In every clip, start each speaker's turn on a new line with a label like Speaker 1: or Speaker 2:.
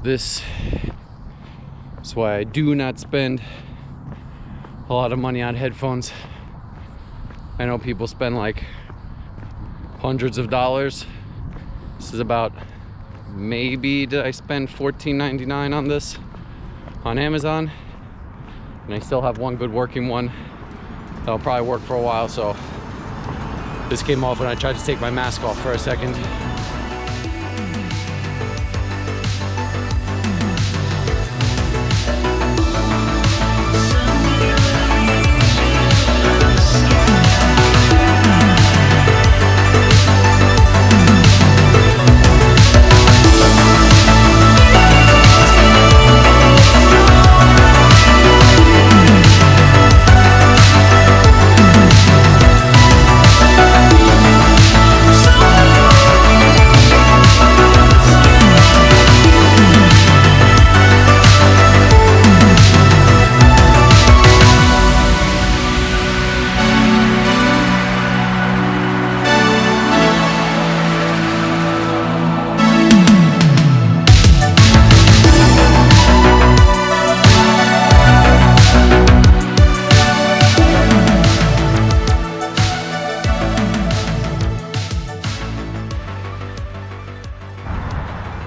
Speaker 1: This is why I do not spend a lot of money on headphones. I know people spend like hundreds of dollars. This is about, maybe did I spend $14.99 on this on Amazon? And I still have one good working one that'll probably work for a while. So this came off when I tried to take my mask off for a second.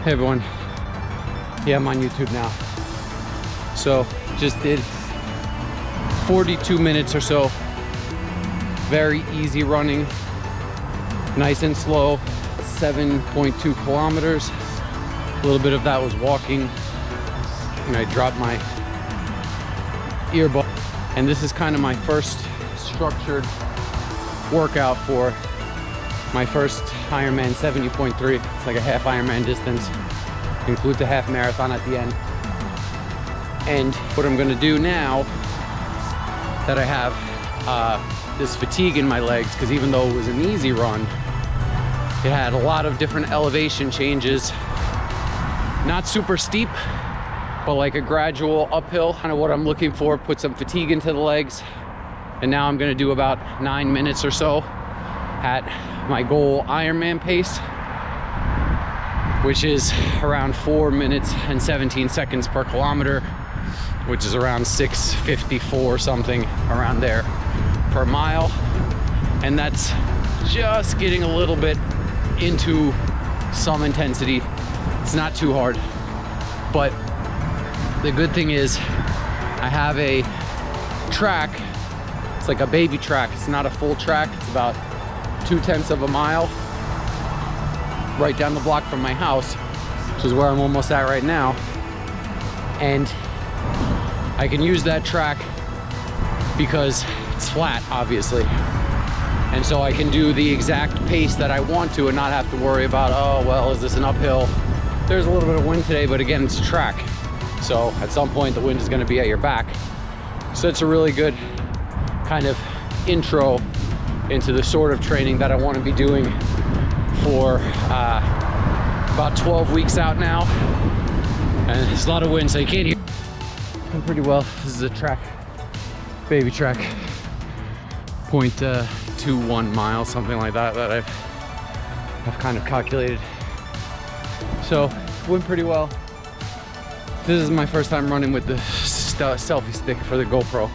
Speaker 1: Hey everyone, yeah, I'm on YouTube now. So just did 42 minutes or so, very easy running, nice and slow, 7.2 kilometers. A little bit of that was walking, and I dropped my earbud. And this is kind of my first structured workout for my first Ironman 70.3. It's like a half Ironman distance. Includes a half marathon at the end. And what I'm gonna do now that I have this fatigue in my legs, because even though it was an easy run, it had a lot of different elevation changes. Not super steep, but like a gradual uphill. Kind of what I'm looking for, put some fatigue into the legs. And now I'm gonna do about 9 minutes or so at my goal Ironman pace, which is around 4 minutes and 17 seconds per kilometer, which is around 6:54 something around there per mile. And that's just getting a little bit into some intensity. It's not too hard, but the good thing is I have a track. It's like a baby track. It's not a full track. It's about 2/10 of a mile right down the block from my house, which is where I'm almost at right now. And I can use that track because it's flat, obviously. And so I can do the exact pace that I want to and not have to worry about, oh, well, is this an uphill? There's a little bit of wind today, but again, it's a track. So at some point the wind is gonna be at your back. So it's a really good kind of intro into the sort of training that I want to be doing for about 12 weeks out now. And there's a lot of wind, so you can't hear. Doing pretty well. This is a track, baby track, 0.21 miles, something like that, that I've kind of calculated. So went pretty well. This is my first time running with the selfie stick for the GoPro.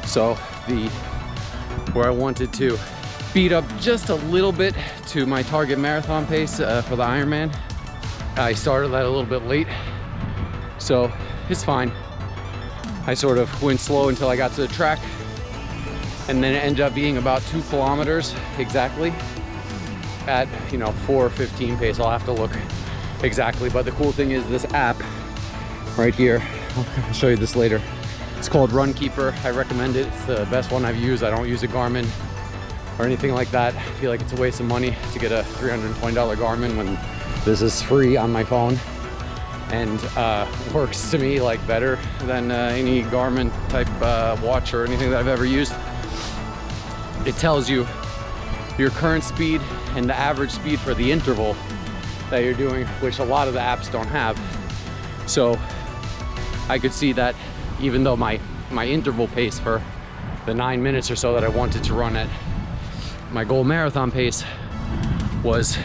Speaker 1: So where I wanted to speed up just a little bit to my target marathon pace for the Ironman, I started that a little bit late, so it's fine. I sort of went slow until I got to the track, and then it ended up being about 2 kilometers exactly at 4:15 pace. I'll have to look exactly, but the cool thing is this app right here, I'll show you this later. It's called Runkeeper. I recommend it. It's the best one I've used. I don't use a Garmin or anything like that. I feel like it's a waste of money to get a $320 Garmin when this is free on my phone, and works to me like better than any Garmin type watch or anything that I've ever used. It tells you your current speed and the average speed for the interval that you're doing, which a lot of the apps don't have. So I could see that even though my interval pace for the 9 minutes or so that I wanted to run at my goal marathon pace was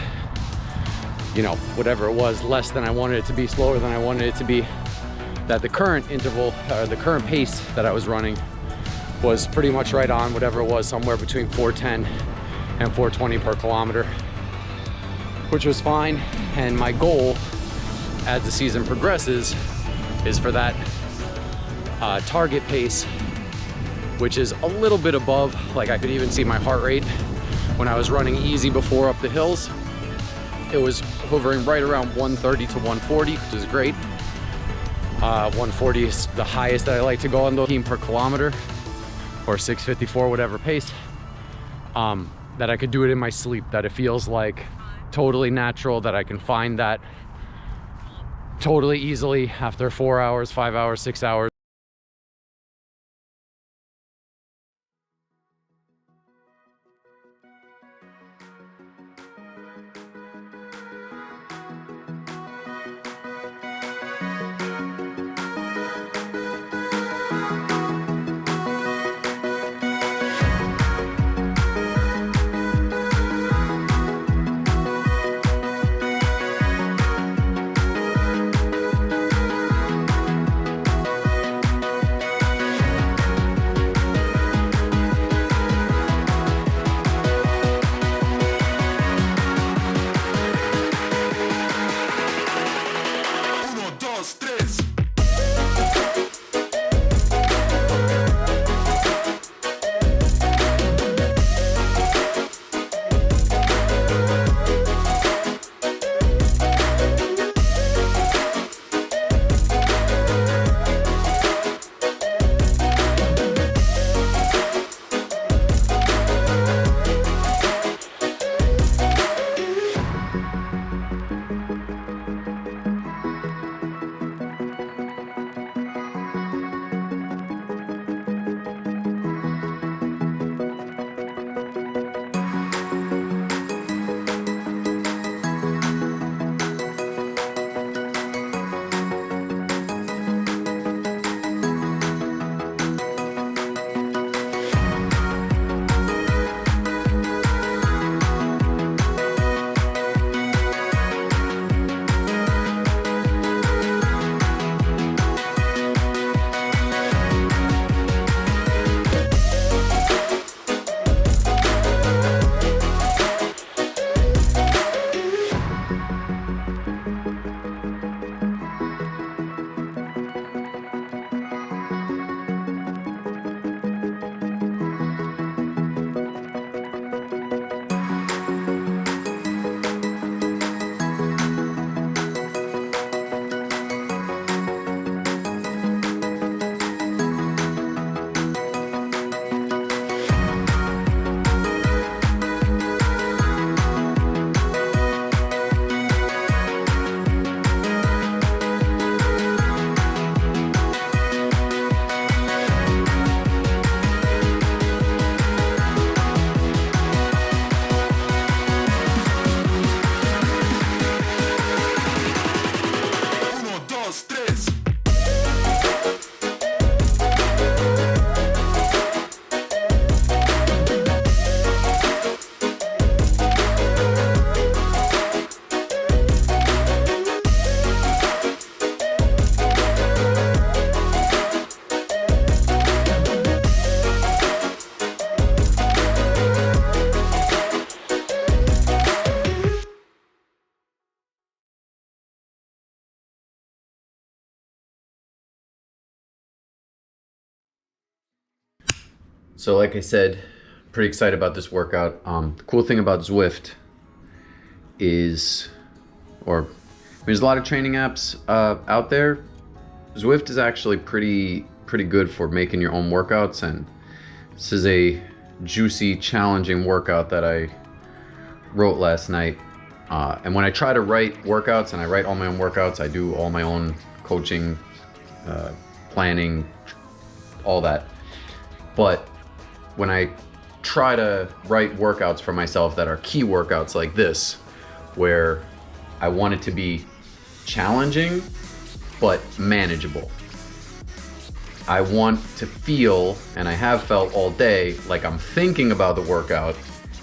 Speaker 1: you know, whatever it was, less than I wanted it to be, slower than I wanted it to be, that the current interval, or the current pace that I was running was pretty much right on, whatever it was, somewhere between 410 and 420 per kilometer, which was fine. And my goal as the season progresses is for that target pace, which is a little bit above, like I could even see my heart rate when I was running easy before up the hills. It was hovering right around 130 to 140, which is great. 140 is the highest that I like to go on the team per kilometer, or 654, whatever pace. That I could do it in my sleep, that it feels like totally natural, that I can find that totally easily after 4 hours, 5 hours, 6 hours. So like I said, pretty excited about this workout. The cool thing about Zwift is, there's a lot of training apps out there. Zwift is actually pretty good for making your own workouts, and this is a juicy, challenging workout that I wrote last night. And when I try to write workouts, and I write all my own workouts, I do all my own coaching, planning, all that. But when I try to write workouts for myself that are key workouts like this, where I want it to be challenging but manageable. I want to feel, and I have felt all day, like I'm thinking about the workout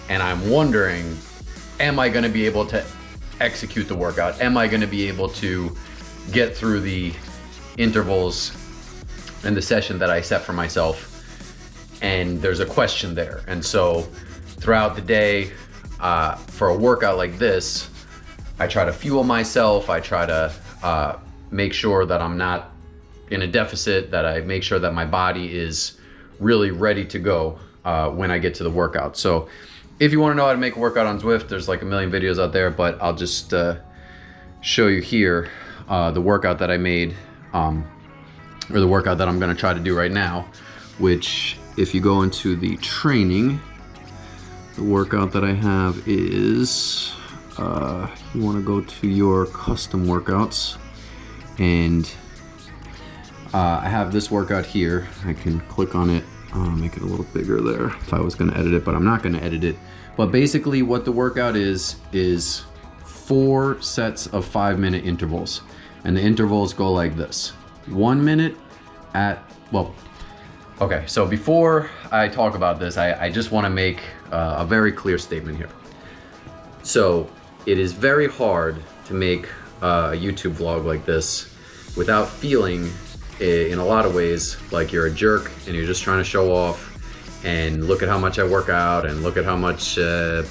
Speaker 1: and I'm wondering, am I going to be able to
Speaker 2: execute the workout? Am I going to be able to get through the intervals and the session that I set for myself? And there's a question there. And so throughout the day, for a workout like this, I try to fuel myself. I try to make sure that I'm not in a deficit, that I make sure that my body is really ready to go when I get to the workout. So if you want to know how to make a workout on Zwift, there's like a million videos out there, but I'll just show you here the workout that I made, or the workout that I'm going to try to do right now, which if you go into the training, the workout that I have is, you want to go to your custom workouts, and I have this workout here. I can click on it, make it a little bigger there if I was going to edit it, but I'm not going to edit it. But basically what the workout is 4 sets of 5-minute intervals. And the intervals go like this. 1 minute at, well, okay, so before I talk about this, I just want to make a very clear statement here. So it is very hard to make a YouTube vlog like this without feeling, in a lot of ways, like you're a jerk and you're just trying to show off and look at how much I work out and look at how much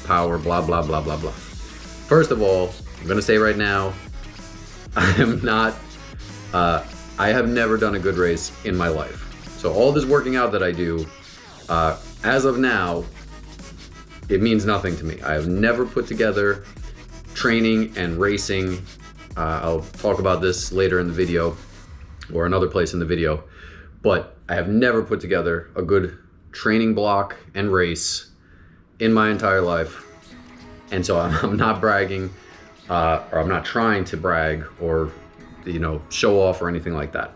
Speaker 2: power, blah, blah, blah, blah, blah. First of all, I'm gonna say right now, I am not, I have never done a good race in my life. So all this working out that I do, as of now, it means nothing to me. I have never put together training and racing. I'll talk about this later in the video or another place in the video, but I have never put together a good training block and race in my entire life. And so I'm not bragging, or I'm not trying to brag or, you know, show off or anything like that.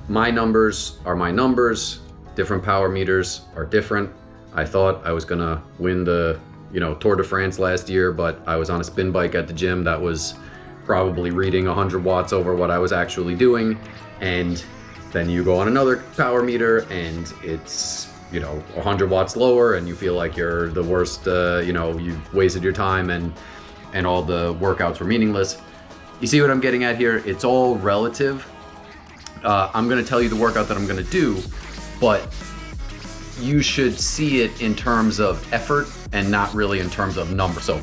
Speaker 2: My numbers are my numbers. Different power meters are different. I thought I was gonna win the, you know, Tour de France last year, but I was on a spin bike at the gym that was probably reading 100 watts over what I was actually doing. And then you go on another power meter and it's, you know, 100 watts lower, and you feel like you're the worst, you know, you've wasted your time and all the workouts were meaningless. You see what I'm getting at here? It's all relative. I'm gonna tell you the workout that I'm gonna do, but you should see it in terms of effort and not really in terms of number. So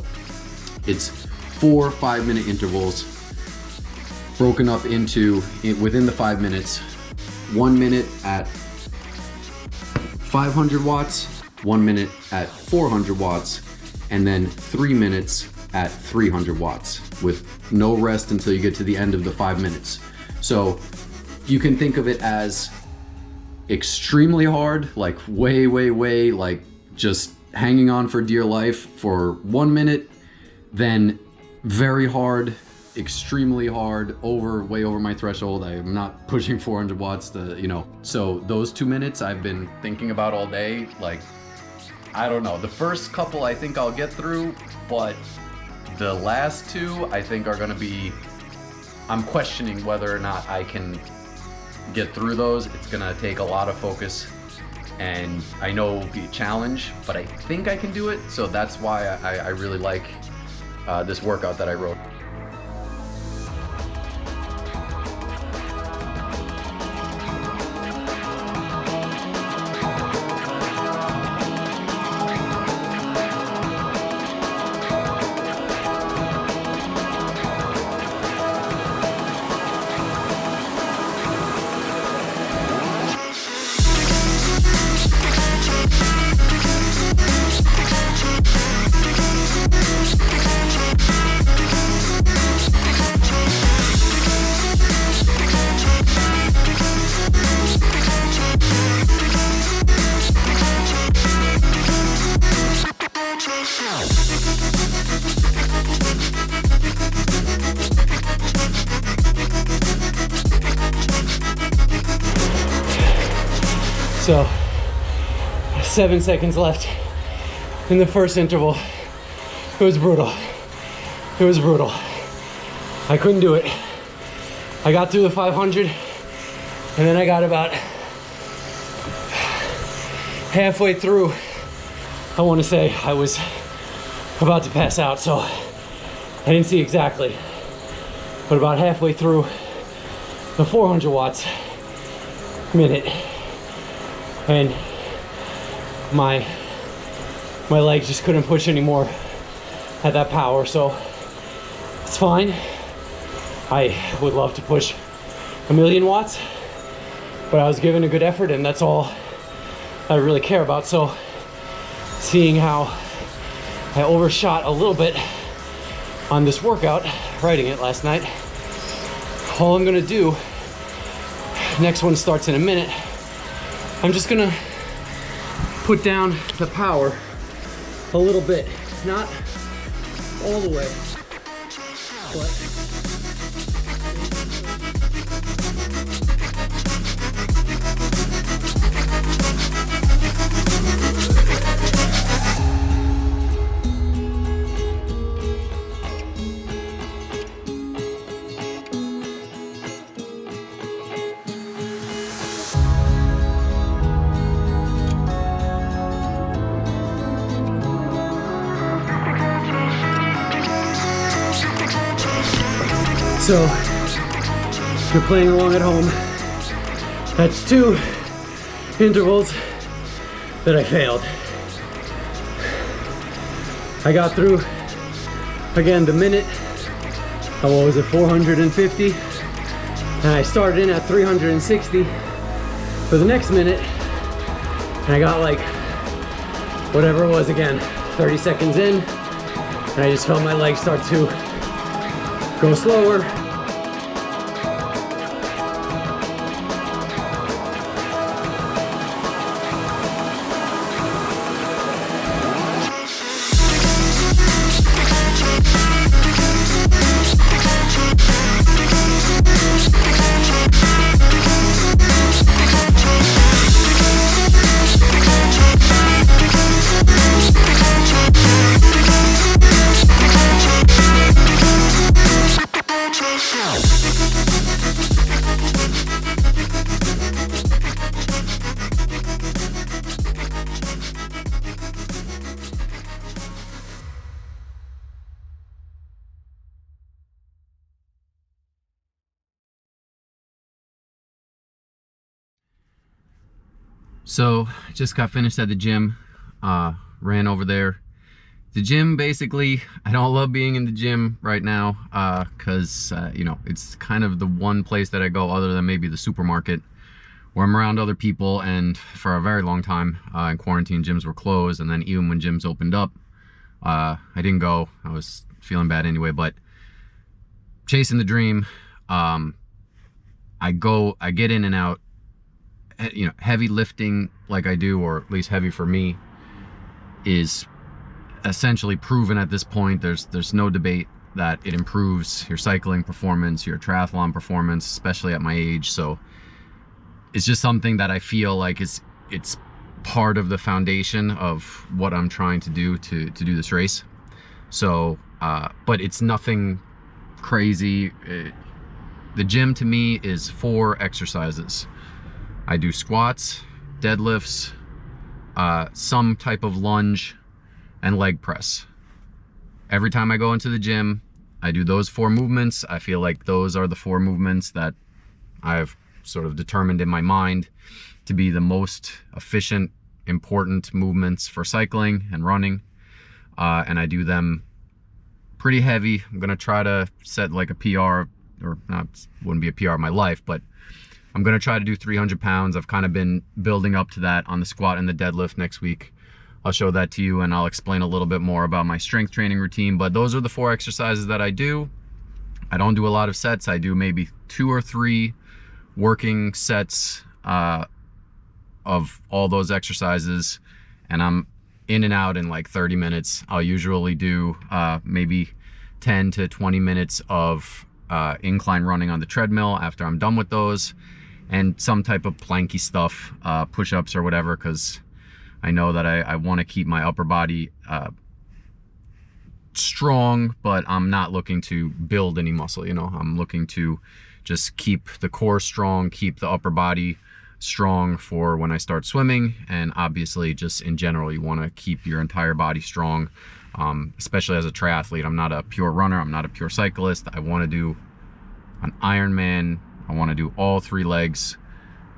Speaker 2: it's 4 5-minute intervals broken up into, within the 5 minutes, 1 minute at 500 watts, 1 minute at 400 watts, and then 3 minutes at 300 watts with no rest until you get to the end of the 5 minutes. So you can think of it as extremely hard, like way, like just hanging on for dear life for 1 minute, then very hard, extremely hard, way over my threshold. I am not pushing 400 watts to, you know. So those 2 minutes I've been thinking about all day. Like, I don't know, the first couple I think I'll get through, but the last 2 I think are gonna be, I'm questioning whether or not I can get through those. It's gonna take a lot of focus, and I know it'll be a challenge, but I think I can do it. So that's why I really like this workout that I wrote.
Speaker 1: So 7 seconds left in the first interval. It was brutal. It was brutal. I couldn't do it. I got through the 500, and then I got about halfway through. I want to say I was about to pass out, so I didn't see exactly. But about halfway through the 400 watts minute, and my legs just couldn't push anymore at that power, so it's fine. I would love to push 1,000,000 watts, but I was giving a good effort, and that's all I really care about. So seeing how I overshot a little bit on this workout, writing it last night, all I'm gonna do, next one starts in a minute, I'm just gonna put down the power a little bit, not all the way, but so if you're playing along at home, that's 2 intervals that I failed. I got through, again, the minute, what was it, 450, and I started in at 360 for the next minute, and I got like, whatever it was again, 30 seconds in, and I just felt my legs start to go slower. So just got finished at the gym, ran over there. The gym, basically, I don't love being in the gym right now because you know, it's kind of the one place that I go other than maybe the supermarket where I'm around other people, and for a very long time in quarantine, gyms were closed, and then even when gyms opened up, I didn't go. I was feeling bad anyway, but chasing the dream, I get in and out. You know, heavy lifting like I do, or at least heavy for me, is essentially proven at this point. There's no debate that it improves your cycling performance, your triathlon performance, especially at my age. So it's just something that I feel like it's part of the foundation of what I'm trying to do to do this race. So but it's nothing crazy. The gym to me is 4 exercises. I do squats, deadlifts, some type of lunge, and leg press. Every time I go into the gym, I do those 4 movements. I feel like those are the 4 movements that I've sort of determined in my mind to be the most efficient, important movements for cycling and running. And I do them pretty heavy. I'm gonna try to set like a PR, or not, wouldn't be a PR in my life, but I'm gonna try to do 300 pounds. I've kind of been building up to that on the squat and the deadlift. Next week, I'll show that to you, and I'll explain a little bit more about my strength training routine. But those are the 4 exercises that I do. I don't do a lot of sets. I do maybe 2 or 3 working sets of all those exercises, and I'm in and out in like 30 minutes. I'll usually do maybe 10 to 20 minutes of incline running on the treadmill after I'm done with those, and some type of planky stuff, push-ups or whatever, because I know that I want to keep my upper body strong, but I'm not looking to build any muscle. You know, I'm looking to just keep the core strong, keep the upper body strong for when I start swimming, and obviously just in general, you want to keep your entire body strong
Speaker 2: especially as a triathlete. I'm not a pure runner. I'm not a pure cyclist. I want to do an Ironman. I want to do all 3 legs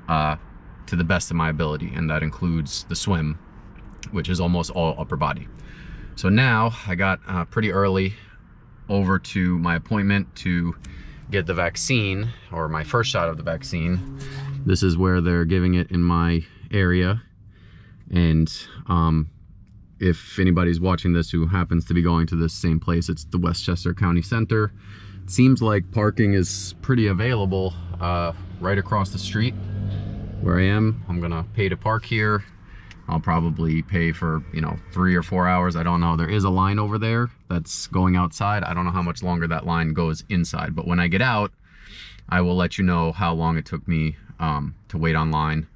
Speaker 2: to the best of my ability, and that includes the swim, which is almost all upper body. So now I got pretty early over to my appointment to get the vaccine, or my first shot of the vaccine. This is where they're giving it in my area. And if anybody's watching this who happens to be going to this same place, it's the Westchester County Center. It seems like parking is pretty available right across the street where I am. I'm gonna pay to park here. I'll probably pay for, 3 or 4 hours. I don't know. There is a line over there that's going outside. I don't know how much longer that line goes inside, but when I get out, I will let you know how long it took me to wait online.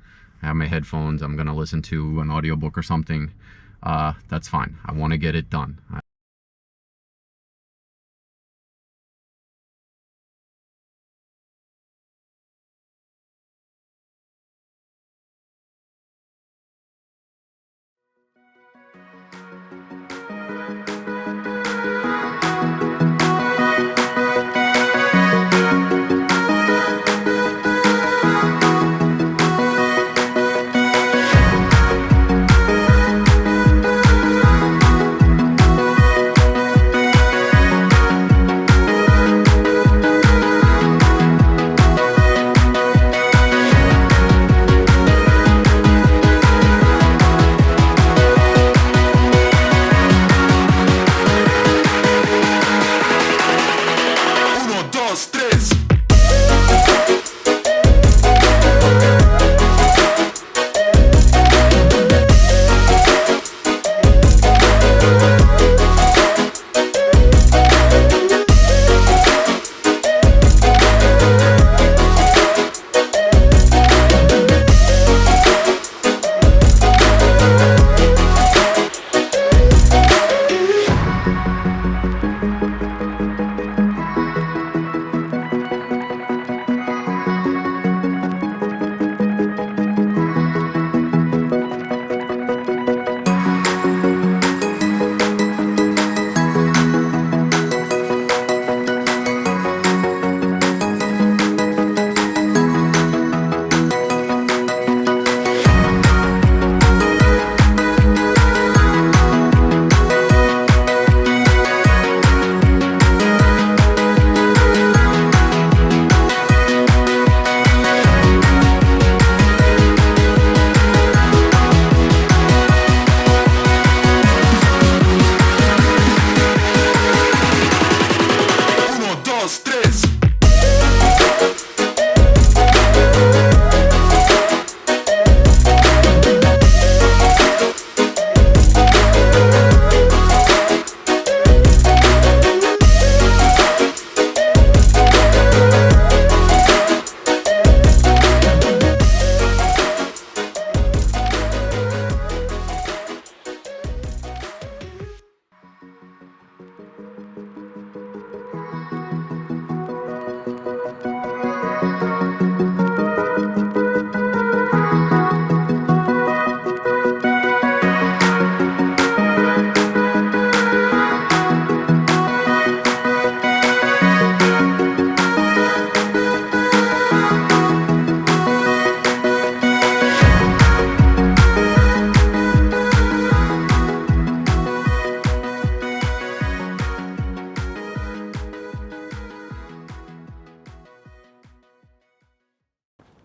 Speaker 2: I have my headphones. I'm gonna listen to an audiobook or something. That's fine. I want to get it done.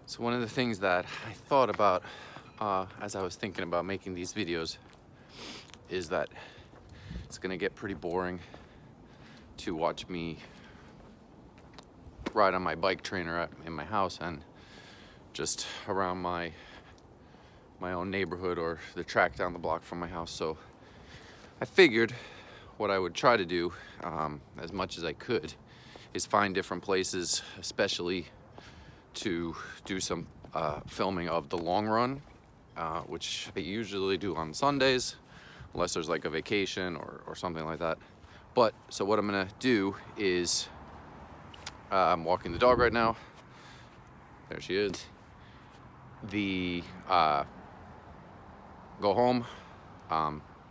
Speaker 2: So one of the things that I thought about as I was thinking about making these videos is that it's gonna get pretty boring to watch me ride on my bike trainer in my house and just around my own neighborhood or the track down the block from my house. So I figured what I would try to do as much as I could is find different places, especially to do some filming of the long run, which I usually do on Sundays, unless there's like a vacation or something like that. But so what I'm gonna do is I'm walking the dog right now. There she is. Go home,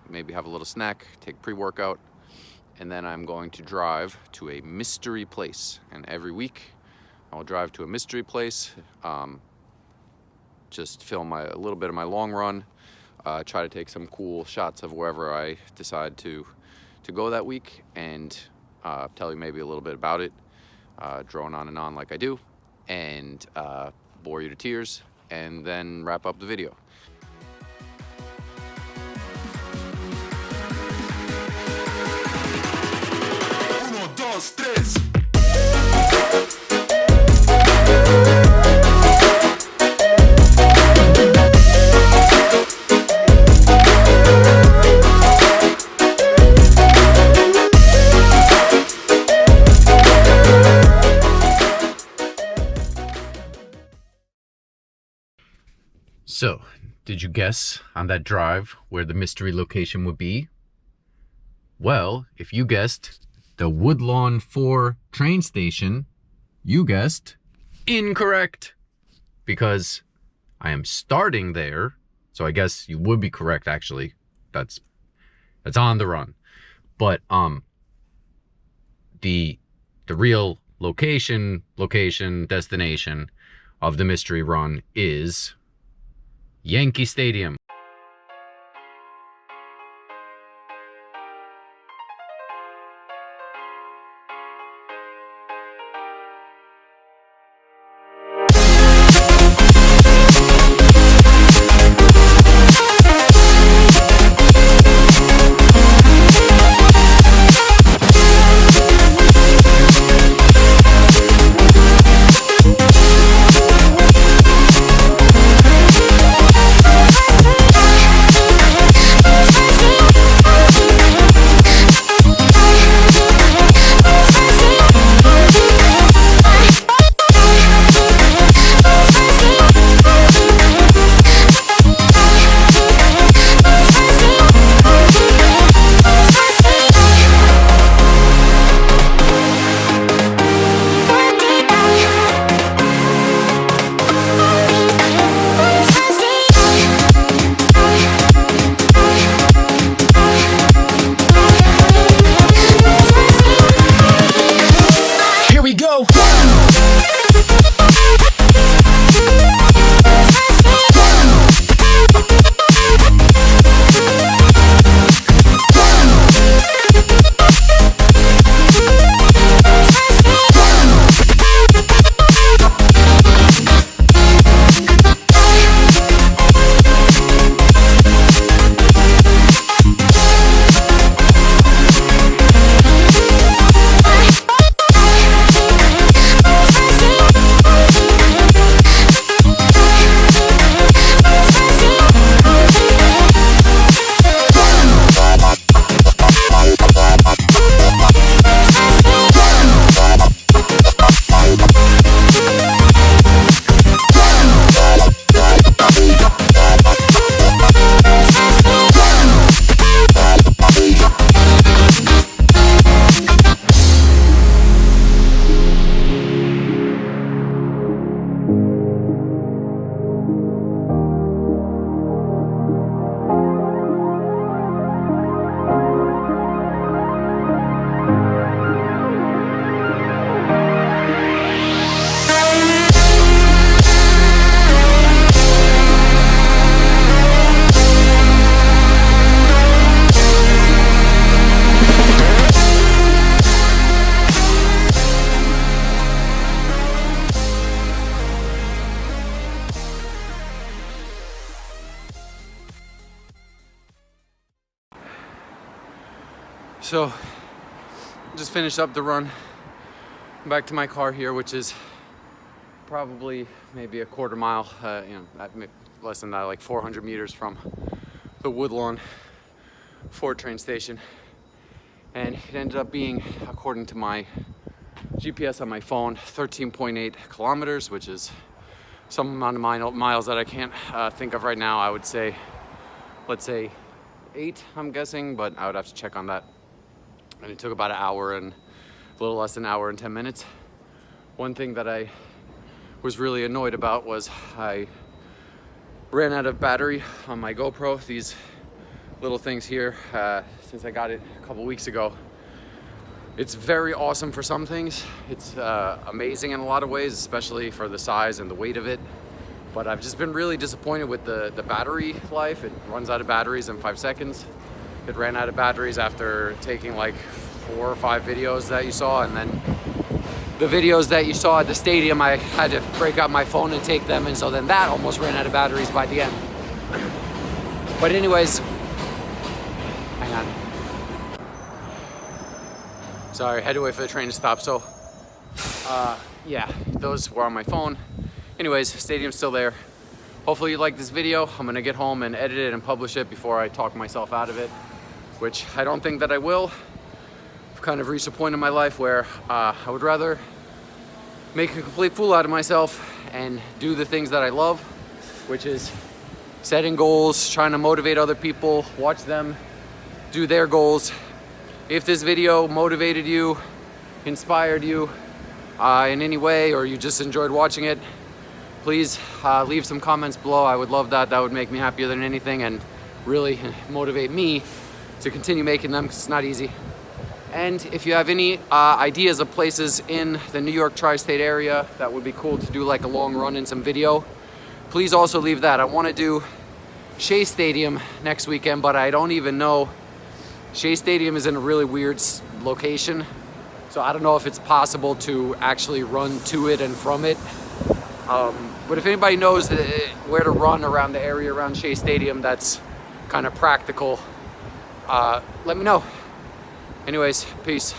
Speaker 3: maybe have a little snack, take pre-workout, and then I'm going to drive to a mystery place. And every week I'll drive to a mystery place, just film a little bit of my long run, try to take some cool shots of wherever I decide to go that week, and tell you maybe a little bit about it, drone on and on like I do, and bore you to tears, and then wrap up the video.
Speaker 4: Uno, dos, tres.
Speaker 2: So, did you guess on that drive where the mystery location would be? Well, if you guessed the Woodlawn 4 train station, you guessed incorrect, because I am starting there. So I guess you would be correct, actually. That's on the run. But the real location, destination of the mystery run is Yankee Stadium.
Speaker 3: So, just finished up the run. I'm back to my car here, which is probably maybe a quarter mile, less than that, like 400 meters from the Woodlawn 4 train station. And it ended up being, according to my GPS on my phone, 13.8 kilometers, which is some amount of miles that I can't think of right now. I would say, let's say 8, I'm guessing, but I would have to check on that. And it took about an hour and a little less than an hour and 10 minutes. One thing that I was really annoyed about was I ran out of battery on my GoPro. These little things here since I got it a couple weeks ago. It's very awesome for some things. It's amazing in a lot of ways, especially for the size and the weight of it. But I've just been really disappointed with the battery life. It runs out of batteries in 5 seconds. It ran out of batteries after taking like 4 or 5 videos that you saw, and then the videos that you saw at the stadium, I had to break out my phone and take them, and so then that almost ran out of batteries by the end. But anyways, hang on. Sorry, I had to wait for the train to stop. So yeah, those were on my phone. Anyways, stadium's still there. Hopefully you like this video. I'm gonna get home and edit it and publish it before I talk myself out of it, which I don't think that I will. I've kind of reached a point in my life where I would rather make a complete fool out of myself and do the things that I love, which is setting goals, trying to motivate other people, watch them do their goals. If this video motivated you, inspired you in any way, or you just enjoyed watching it, please leave some comments below. I would love that. That would make me happier than anything and really motivate me to continue making them, because it's not easy. And if you have any ideas of places in the New York tri-state area that would be cool to do like a long run and some video, please also leave that. I want to do Shea Stadium next weekend, but I don't even know. Shea Stadium is in a really weird location, so I don't know if it's possible to actually run to it and from it. But if anybody knows where to run around the area around Shea Stadium that's kind of practical, let me know. Anyways, peace.